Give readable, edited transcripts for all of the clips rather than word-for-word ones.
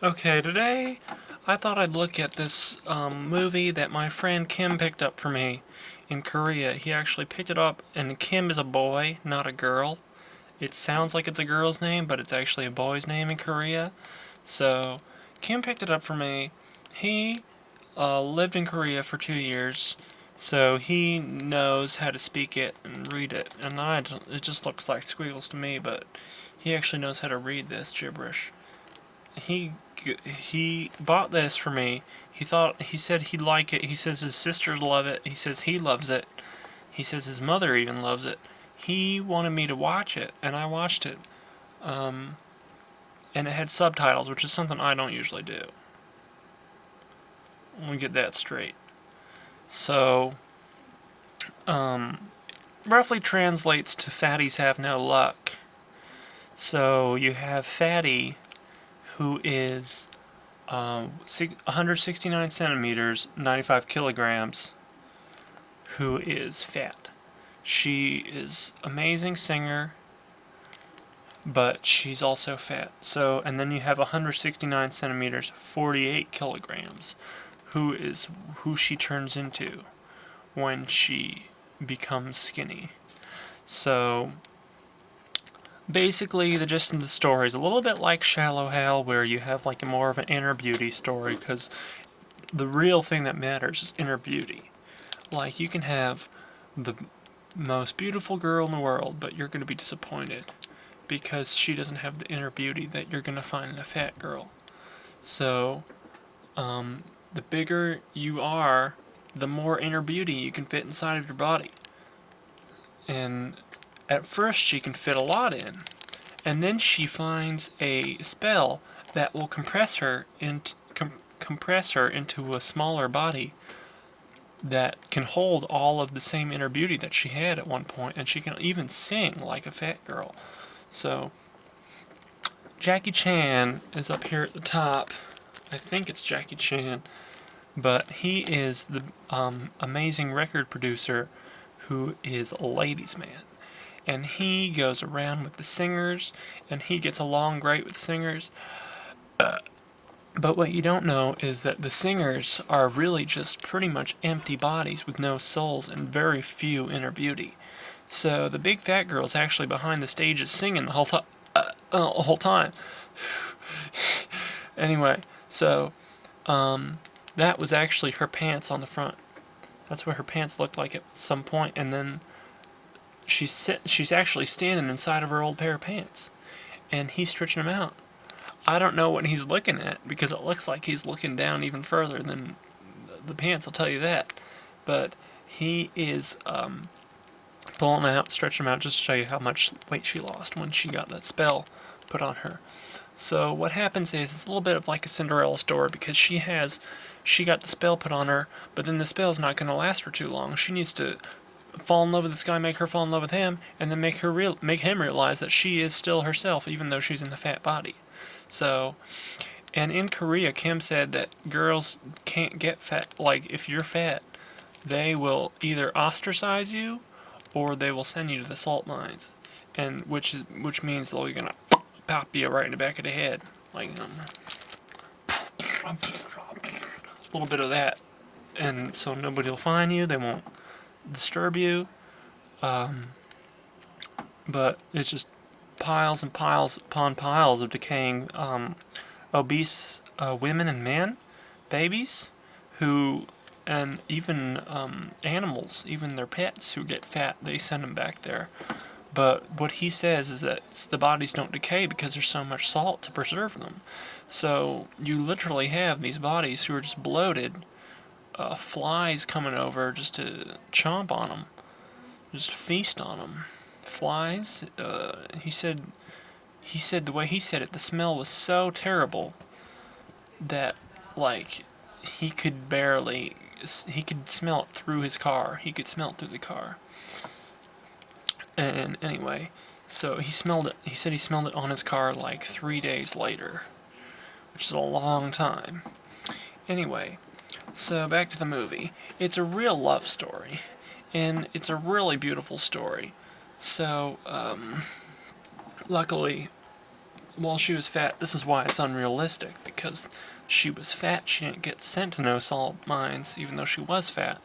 Okay, today I thought I'd look at this movie that my friend Kim picked up for me in Korea. He actually picked it up, and Kim is a boy, not a girl. It sounds like it's a girl's name, but it's actually a boy's name in Korea. So, Kim picked it up for me. He lived in Korea for 2 years, so he knows how to speak it and read it. And it just looks like squiggles to me, but he actually knows how to read this gibberish. he he bought this for me. He said he'd like it. He says his sisters love it. He says he loves it. He says his mother even loves it. He wanted me to watch it, and I watched it. And it had subtitles, which is something I don't usually do. Let me get that straight. So, roughly translates to fatties have no luck. So you have Fatty, who is 169 centimeters, 95 kilograms, who is fat. She is amazing singer, but she's also fat. So, and then you have 169 centimeters, 48 kilograms, who she turns into when she becomes skinny. So, basically, the gist of the story is a little bit like Shallow Hal, where you have like a more of an inner beauty story, because the real thing that matters is inner beauty. Like, you can have the most beautiful girl in the world, but you're going to be disappointed because she doesn't have the inner beauty that you're going to find in a fat girl. So, the bigger you are, the more inner beauty you can fit inside of your body. And at first, she can fit a lot in, and then she finds a spell that will compress her into a smaller body that can hold all of the same inner beauty that she had at one point, and she can even sing like a fat girl. So, Jackie Chan is up here at the top. I think it's Jackie Chan, but he is the amazing record producer who is a ladies' man. And he goes around with the singers, and he gets along great with singers. But what you don't know is that the singers are really just pretty much empty bodies with no souls and very few inner beauty. So the big fat girl is actually behind the stage singing the whole time. Anyway, so that was actually her pants on the front. That's what her pants looked like at some point, and then she's actually standing inside of her old pair of pants, and he's stretching them out. I don't know what he's looking at, because it looks like he's looking down even further than the pants, I'll tell you that. But he is pulling out, stretching them out, just to show you how much weight she lost when she got that spell put on her. So what happens is it's a little bit of like a Cinderella story, because she got the spell put on her, but then the spell's not going to last for too long. She needs to fall in love with this guy, make her fall in love with him, and then make him realize that she is still herself, even though she's in the fat body. So, and in Korea, Kim said that girls can't get fat. Like, if you're fat, they will either ostracize you, or they will send you to the salt mines, and which means they're gonna pop you right in the back of the head, like a little bit of that, and so nobody will find you. They won't disturb you, but it's just piles and piles upon piles of decaying, obese women and men, babies, who, and even animals, even their pets who get fat, they send them back there. But what he says is that the bodies don't decay because there's so much salt to preserve them. So you literally have these bodies who are just bloated, flies coming over just to chomp on them, just feast on them. Flies. He said the way he said it, the smell was so terrible that, like, he could smell it through his car. He could smell it through the car. And anyway, so he smelled it. He said he smelled it on his car like 3 days later, which is a long time. Anyway, so back to the movie. It's a real love story, and it's a really beautiful story. So, luckily, Well, she was fat. This is why it's unrealistic, because she was fat. She didn't get sent to no salt mines, even though she was fat.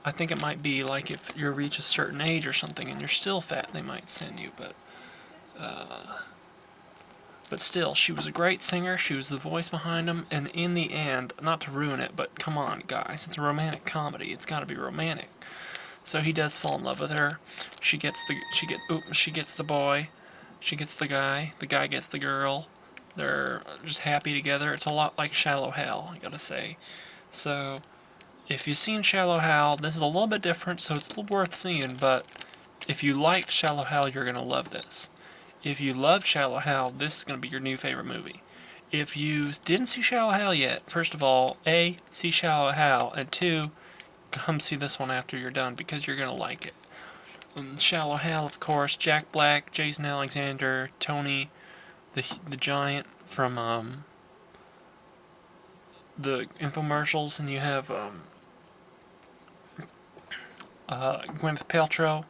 I think it might be like if you reach a certain age or something and you're still fat, they might send you. But still, she was a great singer. She was the voice behind them. And in the end, not to ruin it, but come on, guys, it's a romantic comedy. It's got to be romantic. So he does fall in love with her. She gets the boy. She gets the guy. The guy gets the girl. They're just happy together. It's a lot like Shallow Hal, I gotta say. So, if you've seen Shallow Hal, this is a little bit different, so it's worth seeing. But if you liked Shallow Hal, you're gonna love this. If you loved Shallow Hal, this is gonna be your new favorite movie. If you didn't see Shallow Hal yet, first of all, A, see Shallow Hal, and two, come see this one after you're done because you're gonna like it. Shallow Hal, of course, Jack Black, Jason Alexander, Tony, the giant from the infomercials, and you have Gwyneth Paltrow.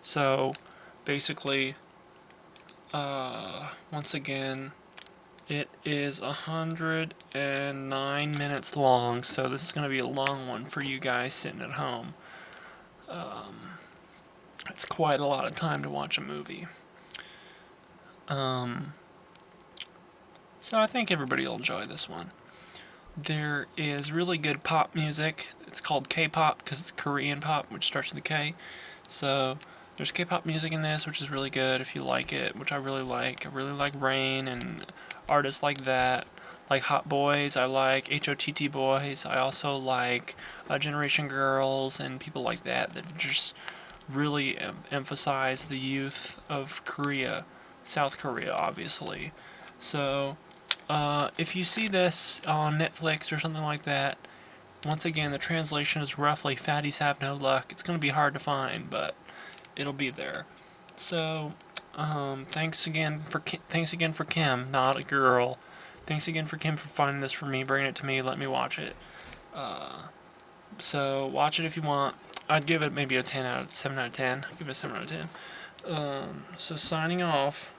So basically, once again, it is 109 minutes long, so this is going to be a long one for you guys sitting at home. It's quite a lot of time to watch a movie. So I think everybody will enjoy this one. There is really good pop music. It's called K-pop because it's Korean pop, which starts with a K. So there's K-pop music in this, which is really good if you like it, which I really like. I really like Rain and artists like that. Like Hot Boys, I like HOTT Boys. I also like Generation Girls and people like that that just really emphasize the youth of Korea, South Korea, obviously. So, if you see this on Netflix or something like that, once again, the translation is roughly "Fatties have no luck." It's going to be hard to find, but it'll be there. So, thanks again for Kim, not a girl. Thanks again for Kim for finding this for me, bringing it to me, let me watch it. So watch it if you want. I'd give it maybe a 7 out of 10. I'd give it a 7 out of 10. So signing off.